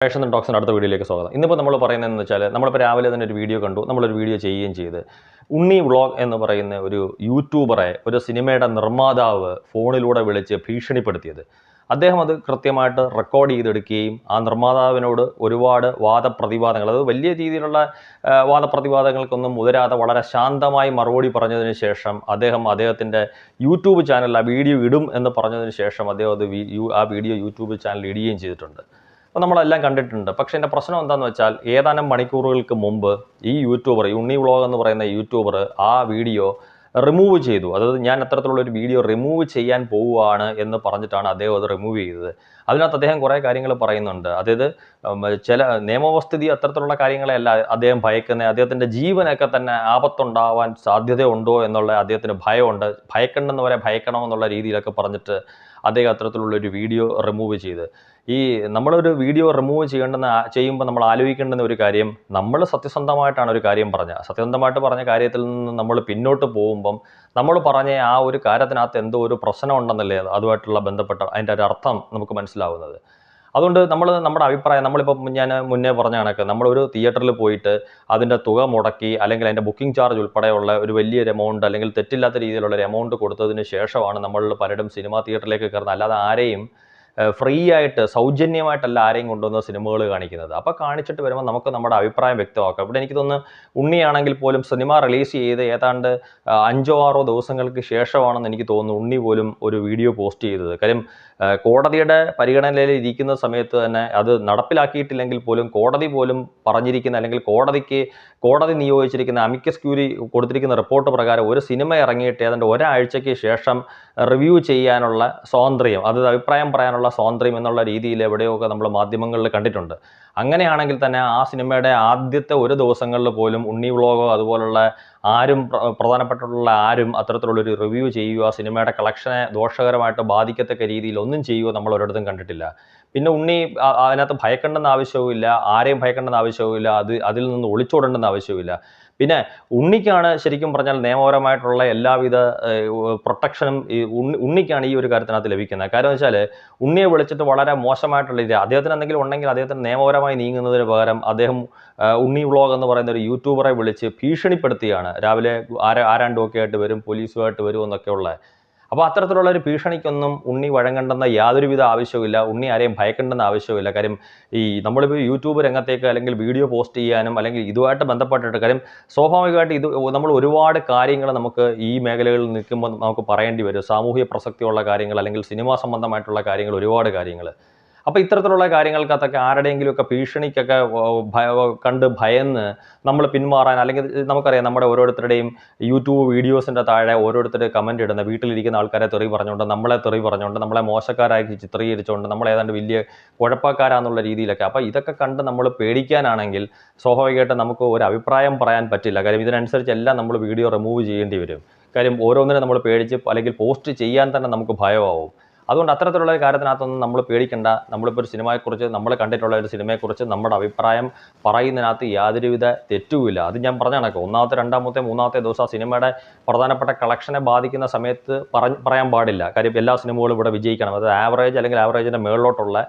Fashion ടോക്സിൻ്റെ അടുത്ത വീഡിയോയിലേക്ക് സ്വാഗതം. ഇന്നിപ്പോൾ നമ്മൾ പറയുന്നതെന്ന് വെച്ചാൽ നമ്മളിപ്പോൾ രാവിലെ തന്നെ ഒരു വീഡിയോ കണ്ടു, നമ്മളൊരു വീഡിയോ ചെയ്യുകയും ചെയ്ത് ഉണ്ണി വ്ളോഗ് എന്ന് പറയുന്ന ഒരു യൂട്യൂബറെ ഒരു സിനിമയുടെ നിർമ്മാതാവ് ഫോണിലൂടെ വിളിച്ച് ഭീഷണിപ്പെടുത്തിയത്. അദ്ദേഹം അത് കൃത്യമായിട്ട് റെക്കോർഡ് ചെയ്തെടുക്കുകയും ആ നിർമ്മാതാവിനോട് ഒരുപാട് വാദപ്രതിവാദങ്ങൾ, അത് വലിയ രീതിയിലുള്ള വാദപ്രതിവാദങ്ങൾക്കൊന്നും മുതിരാതെ വളരെ ശാന്തമായി മറുപടി പറഞ്ഞതിന് ശേഷം അദ്ദേഹത്തിൻ്റെ യൂട്യൂബ് ചാനലിൽ ആ വീഡിയോ ഇടും എന്ന് പറഞ്ഞതിന് ശേഷം അദ്ദേഹം അത് ആ വീഡിയോ യൂട്യൂബ് ചാനലിൽ ഇടുകയും ചെയ്തിട്ടുണ്ട്. അപ്പോൾ നമ്മളെല്ലാം കണ്ടിട്ടുണ്ട്. പക്ഷേ എൻ്റെ പ്രശ്നം എന്താണെന്ന് വെച്ചാൽ ഏതാനും മണിക്കൂറുകൾക്ക് മുമ്പ് ഈ യൂട്യൂബർ, ഉണ്ണി വ്ളോഗ് എന്ന് പറയുന്ന യൂട്യൂബർ ആ വീഡിയോ റിമൂവ് ചെയ്തു. അതായത് ഞാൻ അത്തരത്തിലുള്ളൊരു വീഡിയോ റിമൂവ് ചെയ്യാൻ പോവുകയാണ് എന്ന് പറഞ്ഞിട്ടാണ് അദ്ദേഹം അത് റിമൂവ് ചെയ്തത്. അതിനകത്ത് അദ്ദേഹം കുറേ കാര്യങ്ങൾ പറയുന്നുണ്ട്. അതായത് ചില നിയമവ്യവസ്ഥിതി അത്തരത്തിലുള്ള കാര്യങ്ങളെയല്ല അദ്ദേഹം ഭയക്കുന്നത്, അദ്ദേഹത്തിൻ്റെ ജീവനൊക്കെ തന്നെ ആപത്തുണ്ടാവാൻ സാധ്യതയുണ്ടോ എന്നുള്ള അദ്ദേഹത്തിന് ഭയമുണ്ട്. ഭയക്കണ്ടെന്ന് വരെ ഭയക്കണമെന്നുള്ള രീതിയിലൊക്കെ പറഞ്ഞിട്ട് അദ്ദേഹം അത്തരത്തിലുള്ളൊരു വീഡിയോ റിമൂവ് ചെയ്ത്. നമ്മളൊരു വീഡിയോ റിമൂവ് ചെയ്യുമ്പോൾ നമ്മൾ ആലോചിക്കേണ്ടുന്ന ഒരു കാര്യം, നമ്മൾ സത്യസന്ധമായിട്ടാണ് ഒരു കാര്യം പറഞ്ഞത്. സത്യസന്ധമായിട്ട് പറഞ്ഞ കാര്യത്തിൽ നിന്ന് നമ്മൾ പിന്നോട്ട് പോകുമ്പം നമ്മൾ പറഞ്ഞ ആ ഒരു കാര്യത്തിനകത്ത് എന്തോ ഒരു പ്രശ്നം ഉണ്ടെന്നല്ലേ അതുമായിട്ടുള്ള ബന്ധപ്പെട്ട അതിൻ്റെ ഒരു അർത്ഥം നമുക്ക് മനസ്സിലാവുന്നത്. അതുകൊണ്ട് നമ്മുടെ അഭിപ്രായം, ഞാൻ മുന്നേ പറഞ്ഞ കണക്ക് നമ്മളൊരു തിയേറ്ററിൽ പോയിട്ട് അതിൻ്റെ തുക മുടക്കി അല്ലെങ്കിൽ അതിൻ്റെ ബുക്കിംഗ് ചാർജ് ഉൾപ്പെടെയുള്ള ഒരു വലിയൊരു എമൗണ്ട് അല്ലെങ്കിൽ തെറ്റില്ലാത്ത രീതിയിലുള്ള ഒരു എമൗണ്ട് കൊടുത്തതിന് ശേഷമാണ് നമ്മൾ പലരും സിനിമാ തിയേറ്ററിലേക്ക് കയറുന്നത്. അല്ലാതെ ആരെയും ഫ്രീ ആയിട്ട് സൗജന്യമായിട്ടല്ല ആരെയും കൊണ്ടുവന്ന് സിനിമകൾ കാണിക്കുന്നത്. അപ്പോൾ കാണിച്ചിട്ട് വരുമ്പോൾ നമുക്ക് നമ്മുടെ അഭിപ്രായം വ്യക്തമാക്കാം. ഇവിടെ എനിക്ക് തോന്നുന്നു ഉണ്ണിയാണെങ്കിൽ പോലും സിനിമ റിലീസ് ചെയ്ത് ഏതാണ്ട് 5-6 ദിവസങ്ങൾക്ക് ശേഷമാണെന്ന് എനിക്ക് തോന്നുന്നു ഉണ്ണി പോലും ഒരു വീഡിയോ പോസ്റ്റ് ചെയ്തത്. കാര്യം കോടതിയുടെ പരിഗണനയിൽ ഇരിക്കുന്ന സമയത്ത് തന്നെ അത് നടപ്പിലാക്കിയിട്ടില്ലെങ്കിൽ പോലും കോടതി പോലും പറഞ്ഞിരിക്കുന്ന അല്ലെങ്കിൽ കോടതി നിയോഗിച്ചിരിക്കുന്ന അമിക്കസ് ക്യൂറി കൊടുത്തിരിക്കുന്ന റിപ്പോർട്ട് പ്രകാരം ഒരു സിനിമ ഇറങ്ങിയിട്ട് ഏതാണ്ട് ഒരാഴ്ചയ്ക്ക് ശേഷം റിവ്യൂ ചെയ്യാനുള്ള സ്വാതന്ത്ര്യം, അത് അഭിപ്രായം പറയാനുള്ള സ്വാതന്ത്ര്യം എന്നുള്ള രീതിയിൽ എവിടെയൊക്കെ നമ്മൾ മാധ്യമങ്ങളിൽ കണ്ടിട്ടുണ്ട്. അങ്ങനെയാണെങ്കിൽ തന്നെ ആ സിനിമയുടെ ആദ്യത്തെ ഒരു ദിവസങ്ങളിൽ പോലും ഉണ്ണി വ്ളോഗോ അതുപോലുള്ള ആരും പ്രധാനപ്പെട്ടുള്ള ആരും അത്തരത്തിലുള്ളൊരു റിവ്യൂ ചെയ്യുക, സിനിമയുടെ കളക്ഷനെ ദോഷകരമായിട്ട് ബാധിക്കത്തക്ക രീതിയിൽ ഒന്നും ചെയ്യുക നമ്മൾ ഒരിടത്തും കണ്ടിട്ടില്ല. പിന്നെ ഉണ്ണി അതിനകത്ത് ഭയക്കേണ്ടെന്ന ആവശ്യവുമില്ല, ആരെയും ഭയക്കേണ്ടെന്ന ആവശ്യവുമില്ല, അതിൽ നിന്ന് ഒളിച്ചോടേണ്ടെന്ന ആവശ്യവുമില്ല. പിന്നെ ഉണ്ണിക്കാണ് ശരിക്കും പറഞ്ഞാൽ നിയമപരമായിട്ടുള്ള എല്ലാവിധ പ്രൊട്ടക്ഷനും ഉണ്ണിക്കാണ് ഈ ഒരു കാര്യത്തിനകത്ത് ലഭിക്കുന്നത്. കാര്യം വെച്ചാൽ ഉണ്ണിയെ വിളിച്ചിട്ട് വളരെ മോശമായിട്ടുള്ള രീതി അദ്ദേഹത്തിന് എന്തെങ്കിലും ഉണ്ടെങ്കിൽ അദ്ദേഹത്തിന് നിയമപരമായി നീങ്ങുന്നതിന് പകരം അദ്ദേഹം ഉണ്ണി വ്ളോഗ് എന്ന് പറയുന്ന ഒരു യൂട്യൂബറെ വിളിച്ച് ഭീഷണിപ്പെടുത്തിയാണ്. രാവിലെ ആരാണ്ടൊക്കെ ആയിട്ട് വരും, പോലീസുമായിട്ട് വരും എന്നൊക്കെയുള്ള. അപ്പോൾ അത്തരത്തിലുള്ള ഒരു ഭീഷണിക്കൊന്നും ഉണ്ണി വഴങ്ങേണ്ടെന്ന യാതൊരുവിധ ആവശ്യവുമില്ല, ഉണ്ണി ആരെയും ഭയക്കേണ്ടെന്ന ആവശ്യമില്ല. കാര്യം നമ്മളിപ്പോൾ യൂട്യൂബ് രംഗത്തേക്ക് അല്ലെങ്കിൽ വീഡിയോ പോസ്റ്റ് ചെയ്യാനും അല്ലെങ്കിൽ ഇതുമായിട്ട് ബന്ധപ്പെട്ടിട്ട് കാര്യം സ്വാഭാവികമായിട്ട് നമ്മൾ ഒരുപാട് കാര്യങ്ങൾ നമുക്ക് ഈ മേഖലകളിൽ നിൽക്കുമ്പോൾ നമുക്ക് പറയേണ്ടി വരും. സാമൂഹ്യ പ്രസക്തിയുള്ള കാര്യങ്ങൾ അല്ലെങ്കിൽ സിനിമാ സംബന്ധമായിട്ടുള്ള കാര്യങ്ങൾ, ഒരുപാട് കാര്യങ്ങൾ. അപ്പോൾ ഇത്തരത്തിലുള്ള കാര്യങ്ങൾക്കകത്തൊക്കെ ആരുടെയെങ്കിലുമൊക്കെ ഭീഷണിക്കൊക്കെ കണ്ട് ഭയന്ന് നമ്മൾ പിന്മാറാൻ, അല്ലെങ്കിൽ നമുക്കറിയാം നമ്മുടെ ഓരോരുത്തരുടെയും യൂട്യൂബ് വീഡിയോസിൻ്റെ താഴെ ഓരോരുത്തർ കമൻ്റ് ഇടുന്ന, വീട്ടിലിരിക്കുന്ന ആൾക്കാരെ തെറി പറഞ്ഞുകൊണ്ട്, നമ്മളെ തെറി പറഞ്ഞുകൊണ്ട്, നമ്മളെ മോശക്കാരായി ചിത്രീകരിച്ചുകൊണ്ട്, നമ്മൾ ഏതാണ്ട് വലിയ കുഴപ്പക്കാരാന്നുള്ള രീതിയിലൊക്കെ. അപ്പോൾ ഇതൊക്കെ കണ്ട് നമ്മൾ പേടിക്കാനാണെങ്കിൽ സ്വാഭാവികമായിട്ടും നമുക്ക് ഒരു അഭിപ്രായം പറയാൻ പറ്റില്ല. കാര്യം ഇതിനനുസരിച്ച് എല്ലാം നമ്മൾ വീഡിയോ റിമൂവ് ചെയ്യേണ്ടി വരും. കാര്യം ഓരോന്നിനും നമ്മൾ പേടിച്ച് അല്ലെങ്കിൽ പോസ്റ്റ് ചെയ്യാൻ തന്നെ നമുക്ക് ഭയമാവും. അതുകൊണ്ട് അത്തരത്തിലുള്ള ഒരു കാര്യത്തിനകത്തൊന്നും നമ്മൾ പേടിക്കേണ്ട. നമ്മളിപ്പോൾ ഒരു സിനിമയെക്കുറിച്ച്, നമ്മൾ കണ്ടിട്ടുള്ള ഒരു സിനിമയെക്കുറിച്ച് നമ്മുടെ അഭിപ്രായം പറയുന്നതിനകത്ത് യാതൊരുവിധ തെറ്റുമില്ല. അത് ഞാൻ പറഞ്ഞ കണക്ക് 1ാമത്തെ 2ാമത്തെ 3ാമത്തെ ദിവസം ആ സിനിമയുടെ പ്രധാനപ്പെട്ട കളക്ഷനെ ബാധിക്കുന്ന സമയത്ത് പറയാൻ പാടില്ല. കാര്യം എല്ലാ സിനിമകളും ഇവിടെ വിജയിക്കണം. അത് ആവറേജ് അല്ലെങ്കിൽ ആവറേജിൻ്റെ മുകളിലോട്ടുള്ള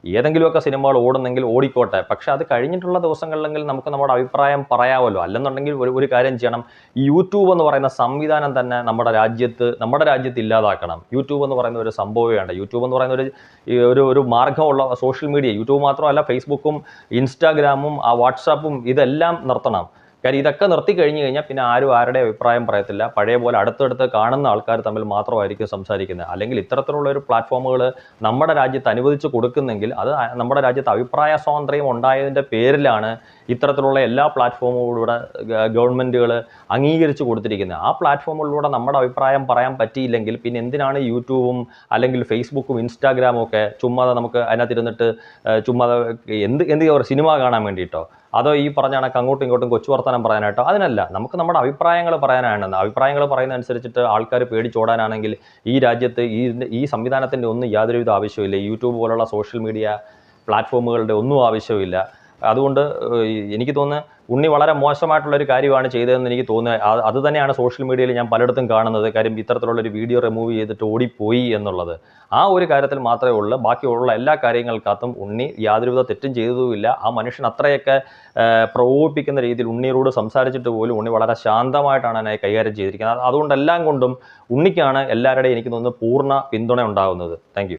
ഏതെങ്കിലുമൊക്കെ സിനിമകൾ ഓടുന്നെങ്കിൽ ഓടിക്കോട്ടെ. പക്ഷേ അത് കഴിഞ്ഞിട്ടുള്ള ദിവസങ്ങളിലെങ്കിൽ നമുക്ക് നമ്മുടെ അഭിപ്രായം പറയാമല്ലോ. അല്ലെന്നുണ്ടെങ്കിൽ ഒരു കാര്യം ചെയ്യണം, ഈ യൂട്യൂബ് എന്ന് പറയുന്ന സംവിധാനം തന്നെ നമ്മുടെ രാജ്യത്ത് ഇല്ലാതാക്കണം. യൂട്യൂബ് എന്ന് പറയുന്ന ഒരു സംഭവമേ വേണ്ട. യൂട്യൂബ് എന്ന് പറയുന്ന ഒരു മാർഗ്ഗമുള്ള സോഷ്യൽ മീഡിയ, യൂട്യൂബ് മാത്രമല്ല ഫേസ്ബുക്കും ഇൻസ്റ്റാഗ്രാമും വാട്സാപ്പും ഇതെല്ലാം നിർത്തണം. കാര്യം ഇതൊക്കെ നിർത്തി കഴിഞ്ഞ് കഴിഞ്ഞാൽ പിന്നെ ആരും ആരുടെ അഭിപ്രായം പറയത്തില്ല. പഴയ പോലെ അടുത്തടുത്ത് കാണുന്ന ആൾക്കാർ തമ്മിൽ മാത്രമായിരിക്കും സംസാരിക്കുന്നത്. അല്ലെങ്കിൽ ഇത്തരത്തിലുള്ള ഒരു പ്ലാറ്റ്ഫോമുകൾ നമ്മുടെ രാജ്യത്ത് അനുവദിച്ച് കൊടുക്കുന്നെങ്കിൽ അത് നമ്മുടെ രാജ്യത്ത് അഭിപ്രായ സ്വാതന്ത്ര്യം ഉണ്ടായതിൻ്റെ പേരിലാണ് ഇത്തരത്തിലുള്ള എല്ലാ പ്ലാറ്റ്ഫോമുകളിലൂടെ ഗവൺമെൻറ്റുകൾ അംഗീകരിച്ച് കൊടുത്തിരിക്കുന്നത്. ആ പ്ലാറ്റ്ഫോമുകളിലൂടെ നമ്മുടെ അഭിപ്രായം പറയാൻ പറ്റിയില്ലെങ്കിൽ പിന്നെ എന്തിനാണ് യൂട്യൂബും അല്ലെങ്കിൽ ഫേസ്ബുക്കും ഇൻസ്റ്റാഗ്രാമും ഒക്കെ ചുമ്മാതെ നമുക്ക് അതിനകത്തിരുന്നിട്ട് ചുമ്മാതെ എന്ത് സിനിമ കാണാൻ വേണ്ടിയിട്ടോ അതോ ഈ പറഞ്ഞ കണക്ക് അങ്ങോട്ടും ഇങ്ങോട്ടും കൊച്ചു വർത്തമാനം പറയാനായിട്ടോ? അതിനല്ല, നമുക്ക് നമ്മുടെ അഭിപ്രായങ്ങൾ പറയാനാണ്. അഭിപ്രായങ്ങൾ പറയുന്നതനുസരിച്ചിട്ട് ആൾക്കാർ പേടിച്ചോടാനാണെങ്കിൽ ഈ രാജ്യത്ത് ഈ സംവിധാനത്തിൻ്റെ ഒന്നും യാതൊരുവിധ ആവശ്യമില്ല. യൂട്യൂബ് പോലുള്ള സോഷ്യൽ മീഡിയ പ്ലാറ്റ്ഫോമുകളുടെ ഒന്നും ആവശ്യമില്ല. അതുകൊണ്ട് എനിക്ക് തോന്നുന്നത് ഉണ്ണി വളരെ മോശമായിട്ടുള്ളൊരു കാര്യമാണ് ചെയ്തതെന്ന് എനിക്ക് തോന്നുന്നത്. അത് തന്നെയാണ് സോഷ്യൽ മീഡിയയിൽ ഞാൻ പലയിടത്തും കാണുന്നത്. കാര്യം ഇത്തരത്തിലുള്ളൊരു വീഡിയോ റിമൂവ് ചെയ്തിട്ട് ഓടിപ്പോയി എന്നുള്ളത്. ആ ഒരു കാര്യത്തിൽ മാത്രമേ ഉള്ളൂ. ബാക്കിയുള്ള എല്ലാ കാര്യങ്ങൾക്കകത്തും ഉണ്ണി യാതൊരുവിധ തെറ്റും ചെയ്തതുമില്ല. ആ മനുഷ്യൻ അത്രയൊക്കെ പ്രകോപിപ്പിക്കുന്ന രീതിയിൽ ഉണ്ണിയോട് സംസാരിച്ചിട്ട് പോലും ഉണ്ണി വളരെ ശാന്തമായിട്ടാണ് അതിനെ കൈകാര്യം ചെയ്തിരിക്കുന്നത്. അതുകൊണ്ടെല്ലാം കൊണ്ടും ഉണ്ണിക്കാണ് എല്ലാവരുടെയും എനിക്ക് തോന്നുന്നു പൂർണ്ണ പിന്തുണ ഉണ്ടാകുന്നത്. Thank you.